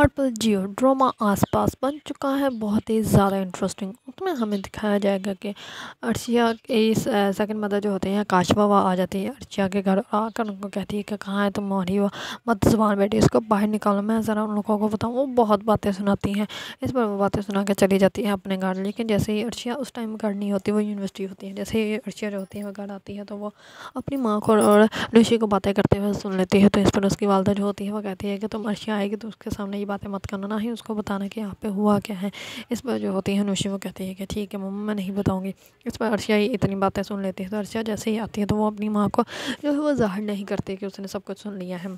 हर पल जियो ड्रामा आसपास बन चुका है बहुत ही ज़्यादा इंटरेस्टिंग। उसमें हमें दिखाया जाएगा कि अर्शिया के इस सेकंड मदर जो होते हैं काशवा वह आ जाती है अर्शिया के घर आकर उनको कहती है कि कहाँ है तुम मौरी हो, मत ज़ुबान बेटी इसको बाहर निकालो, मैं ज़रा उन लोगों को बताऊँ। वो बहुत बातें सुनाती हैं। इस पर वो बातें सुना के चली जाती है अपने घर। लेकिन जैसे ही अर्शिया उस टाइम घर नहीं होती, वो यूनिवर्सिटी होती है। जैसे ही अर्शिया जो होती है वो घर आती है तो वो अपनी माँ को और ऋषि को बातें करते हुए सुन लेती है। तो इस पर उसकी वालदा जो होती है वो कहती है कि तुम अर्शिया आएगी तो उसके सामने ये बातें मत करना, ना ही उसको बताना कि यहाँ पे हुआ क्या है। इस पर जो होती है नुशी वो कहती है कि ठीक है मम्मा मैं नहीं बताऊँगी। इस पर अर्शिया ही इतनी बातें सुन लेती है। तो अर्शिया जैसे ही आती है तो वो अपनी माँ को जो है वो ज़ाहिर नहीं करती कि उसने सब कुछ सुन लिया है।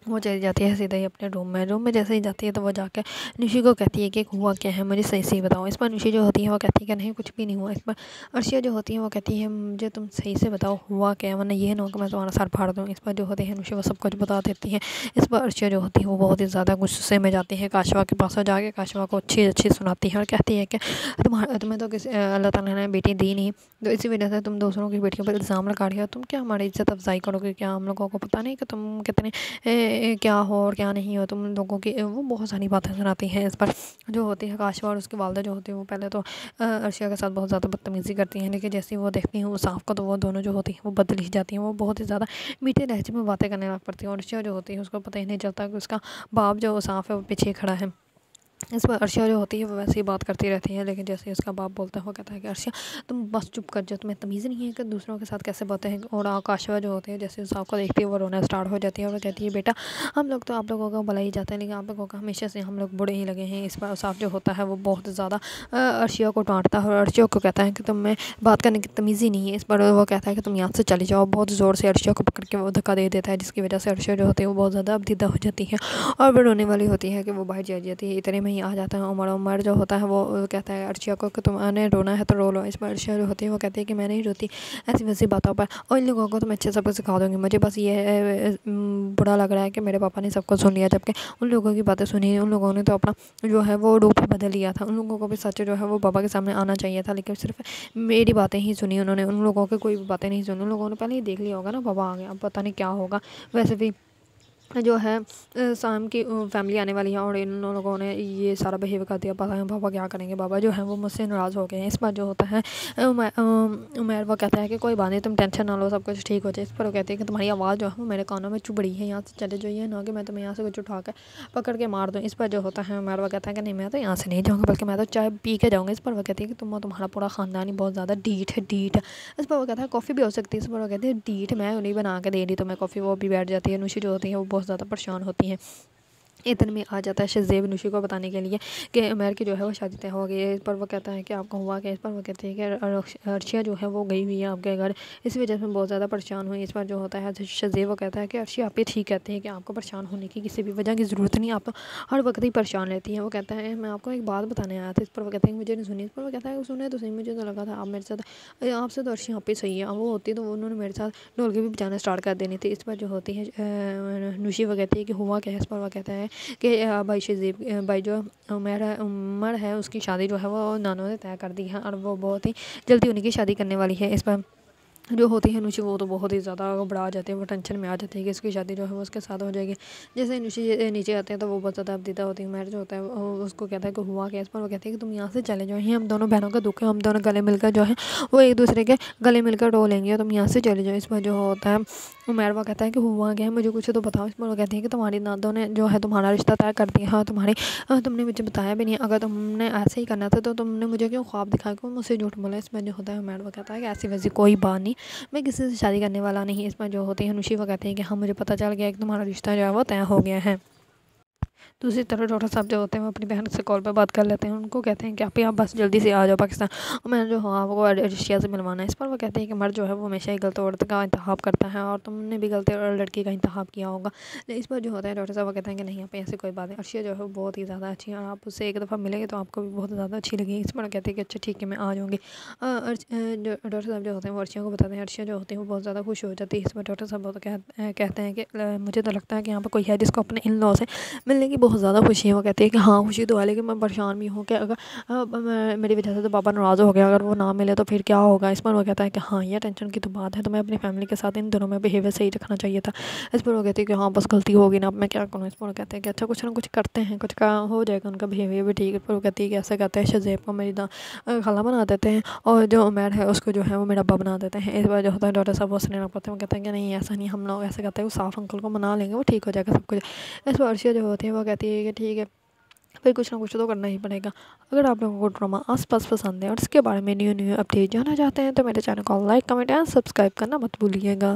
वो चली जाती है सीधा ही अपने रूम में जैसे ही जाती है तो वो जाकर निशी को कहती है कि हुआ क्या है, मुझे सही सही बताओ। इस पर निशी जो होती है वो कहती है कि नहीं कुछ भी नहीं हुआ। इस पर अर्शिया जो होती है वो कहती है मुझे तुम सही से बताओ हुआ क्या है, वरना ये ना हो कि मैं तुम्हारा सर फाड़ दूँ। इस पर जो होती है निशी वो सब कुछ बता देती है। इस पर अर्शिया जो होती है वो बहुत ही ज़्यादा गुस्से में जाती है काशवा के पास और जाके काशवा को अच्छी अच्छी सुनाती है और कहती है कि तुम्हें तो किसी अल्लाह ताला ने बेटी दी नहीं, तो इसी वजह से तुम दूसरों की बेटियों पर इल्ज़ाम लगा रही हो। तुम क्या हमारी इज्जत अफजाई करोगे? क्या हम लोगों को पता नहीं कि तुम कितने क्या हो और क्या नहीं हो तुम लोगों की? वो बहुत सारी बातें सुनाती हैं। इस पर जो होती है काशवा और उसकी वालदा जो होती है वो पहले तो अर्शिया के साथ बहुत ज़्यादा बदतमीज़ी करती हैं। लेकिन जैसे ही वो देखती हैं वो साफ को तो वो दोनों जो होती हैं वो बदल ही जाती हैं। वो बहुत ही ज़्यादा मीठे लहजे में बातें करने लग पड़ती हैं और अर्शिया जो होती है उसको पता ही नहीं चलता कि उसका बाप जो साफ है वो पीछे खड़ा है। इस पर अर्शिया जो होती है वो वैसे ही बात करती रहती है। लेकिन जैसे ही उसका बाप बोलता है वो कहता है कि अर्शिया तुम बस चुप कर जाओ, तुम्हें तमीज़ नहीं है कि दूसरों के साथ कैसे बातें हैं। और काशवा जो होती है जैसे उस को देखती है वो रोना स्टार्ट हो जाती है और वो कहती है बेटा हम लोग तो आप लोगों का भला ही चाहते हैं, लेकिन आप लोगों का हमेशा से हम लोग बुरे ही लगे हैं। इस पर साफ जो होता है वो बहुत ज़्यादा अर्शिया को डांटता है और अर्शिया को कहता है कि तुम्हें बात करने की तमीज़ ही नहीं है। इस पर वो कहता है कि तुम यहाँ से चले जाओ। बहुत ज़ोर से अर्शिया को पकड़ के वो धक्का दे देता है जिसकी वजह से अर्शिया जो होती है वो बहुत ज़्यादा अबदीदा हो जाती है और वो रोने वाली होती है कि वो बाहर चली जाती है। इतने में ही आ जाता है उमर जो होता है वो कहता है अर्शिया को कि तुम्हें रोना है तो रो लो। इस पर अर्शिया जो होती है वो कहती है कि मैं नहीं रोती ऐसी वैसी बातों पर, और इन लोगों को तो मैं अच्छे सबक सिखा दूँगी। मुझे बस ये बुरा लग रहा है कि मेरे पापा ने सब कुछ सुन लिया, जबकि उन लोगों की बातें सुनी। उन लोगों ने तो अपना जो है वो रूप बदल लिया था। उन लोगों को भी सच जो है वो पापा के सामने आना चाहिए था, लेकिन सिर्फ मेरी बातें ही सुनी उन्होंने। उन लोगों की कोई भी बातें नहीं सुनी। उन लोगों ने पहले ही देख लिया होगा ना पापा आ गया, अब पता नहीं क्या होगा। वैसे भी जो है शाम की फैमिली आने वाली है और इन लोगों ने ये सारा बिहेव कर दिया। पता है पापा क्या करेंगे? पापा जो है वो मुझसे नाराज़ हो गए हैं। इस बार जो होता है उमर वो कहता है कि कोई बात नहीं तुम टेंशन ना लो, सब कुछ ठीक हो जाए। इस पर वो कहती है कि तुम्हारी आवाज़ जो है वो मेरे कानों में चुभ रही है, यहाँ से चले जाइए, ना कि मैं तुम्हें यहाँ से कुछ उठा कर पकड़ के मार दूँ। इस पर जो होता है उमर वो कहता है कि नहीं मैं तो यहाँ से नहीं जाऊँगा, बल्कि मैं तो चाय पी के जाऊँगा। इस पर वो कहती है कि तुम्हारा पूरा ख़ानदान ही बहुत ज़्यादा ढीठ है ढीठ। इस पर वो कहता है कॉफ़ी भी हो सकती है। इस पर वो कहती है ढीठ मैं उन्हीं बना के दे रही तुम्हें कॉफ़ी। वो भी बैठ जाती है। नुशी जो होती है वो बहुत ज़्यादा परेशान होती हैं। इतने में आ जाता है शज़ेब नुशी को बताने के लिए कि उमर की जो है वो शादी तय हो गई है। इस पर वो कहता है कि आपका हुआ क्या? इस पर वो कहते हैं कि अर्शिया जो है वो गई हुई है आपके घर, इस वजह से मैं बहुत ज़्यादा परेशान हुई। इस पर जो होता है शज़ेब वो कहता है कि अर्शिया आप ही ठीक कहते हैं कि आपको परेशान होने की किसी भी वजह की ज़रूरत नहीं, आप तो हर वक्त ही परेशान रहती हैं। वो कहता है मैं आपको एक बात बताने आया था। इस पर वो कहते हैं मुझे नहीं सुनी। इस पर वो कहता है सुने तो सही, मुझे तो लगा था आप मेरे साथ आपसे तो अर्शिया आप ही सही है, वो होती तो उन्होंने मेरे साथ ढोलकी भी बजाना स्टार्ट कर देनी थी। इस पर जो होती है नुशी वो कहती है कि हुआ क्या है? इस पर वो कहता है कि भाई शज़ीब भाई जो उमर है उसकी शादी जो है वो नानों ने तय कर दी है और वो बहुत ही जल्दी उन्हीं की शादी करने वाली है। इस पर जो होती है नुशी वो तो बहुत ही ज़्यादा घबरा जाती है। वो टेंशन में आ जाती है कि इसकी शादी जो है वो उसके साथ हो जाएगी। जैसे ही नुशी नीचे आते हैं तो वो बहुत ज़्यादा अबदीदा होती है। मैरिज होता है वो उसको कहता है कि हुआ क्या? इस पर वो कहती है कि तुम यहाँ से चले जाओ, हम दोनों बहनों का दुख है, हम दोनों गले मिलकर जो है वो एक दूसरे के गले मिलकर रो लेंगे और तुम यहाँ से चले जाओ। इस पर जो होता है उमैरवा कहता है कि हुआ क्या है, मुझे कुछ तो बताओ। इस पर वो कहती है कि तुम्हारी नादों ने जो है तुम्हारा रिश्ता तय कर दिया है, तुमने मुझे बताया भी नहीं। अगर तुमने ऐसे ही करना था तो तुमने मुझे क्यों ख्वाब दिखाया, क्यों मुझसे झूठ बोला? इसमें जो होता है उमैरवा कहता है कि ऐसी वैसी कोई बात नहीं, मैं किसी से शादी करने वाला नहीं। इसमें जो होती है नुशी वो कहती है कि हाँ मुझे पता चल गया कि तुम्हारा रिश्ता जो है वो तय हो गया है। दूसरी तरफ डॉक्टर साहब जो होते हैं वो अपनी बहन से कॉल पर बात कर लेते हैं। उनको कहते हैं कि आप बस जल्दी से आ जाओ पाकिस्तान, और मैंने जो हाँ आपको अर्शिया से मिलवाना है। इस पर वो कहते हैं कि मर्द जो है वो हमेशा ही गलत औरत का इंतखाब करता है और तुमने भी गलत लड़की का इंतखाब किया होगा। इस पर जो होता है डॉक्टर साहब वो कहते हैं कि नहीं यहाँ पे ऐसी कोई बात नहीं, अर्शिया जो है वो बहुत ही ज़्यादा अच्छी है और आप उससे एक दफ़ा मिलेंगे तो आपको भी बहुत ज़्यादा अच्छी लगेगी। इस पर कहते हैं कि अच्छा ठीक है मैं आ जाऊँगी। डॉक्टर साहब जो होते हैं वो अर्शिया को बताते हैं। अर्शिया जो होती है वो बहुत ज़्यादा खुश हो जाती है। इस पर डॉक्टर साहब कहते हैं कि मुझे तो लगता है कि यहाँ पर कोई है जिसको अपने इन लॉ से मिलने की बहुत ज़्यादा खुशी है। वो कहती है कि हाँ खुशी तो है, लेकिन मैं परेशान भी हूँ कि अगर मेरी वजह से तो पापा नाराज़ हो गया, अगर वो ना मिले तो फिर क्या होगा। इस पर वो कहता है कि हाँ ये टेंशन की तो बात है, तो मैं अपनी फैमिली के साथ इन दोनों में बिहेवियर सही रखना चाहिए था। इस पर वो कहती है कि हाँ बस गलती होगी ना, अब मैं क्या करूँ। इस पर वो कहते हैं कि अच्छा कुछ ना कुछ करते हैं, कुछ का हो जाएगा, उनका बिहेवियर भी ठीक है। पर वो कहती है कि ऐसा कहते हैं शज़ेब को मेरी खाला बना देते हैं, और जो उमैर है उसको जो है वो मेरा अब्बा बना देते हैं। इस बार जो होता है डॉक्टर साहब वो हंसने लग पड़ते हैं। वो कहते हैं कि नहीं ऐसा नहीं, हम लोग ऐसे कहते हैं वो साफ अंकल को मना लेंगे, वो ठीक हो जाएगा सब कुछ। इस पर अर्शिया जो होती है वो कहती है कि ठीक है, फिर कुछ ना कुछ तो करना ही पड़ेगा। अगर आप लोगों को ड्रामा आस-पास पसंद है और इसके बारे में न्यू न्यू अपडेट जानना चाहते हैं तो मेरे चैनल को लाइक, कमेंट एंड सब्सक्राइब करना मत भूलिएगा।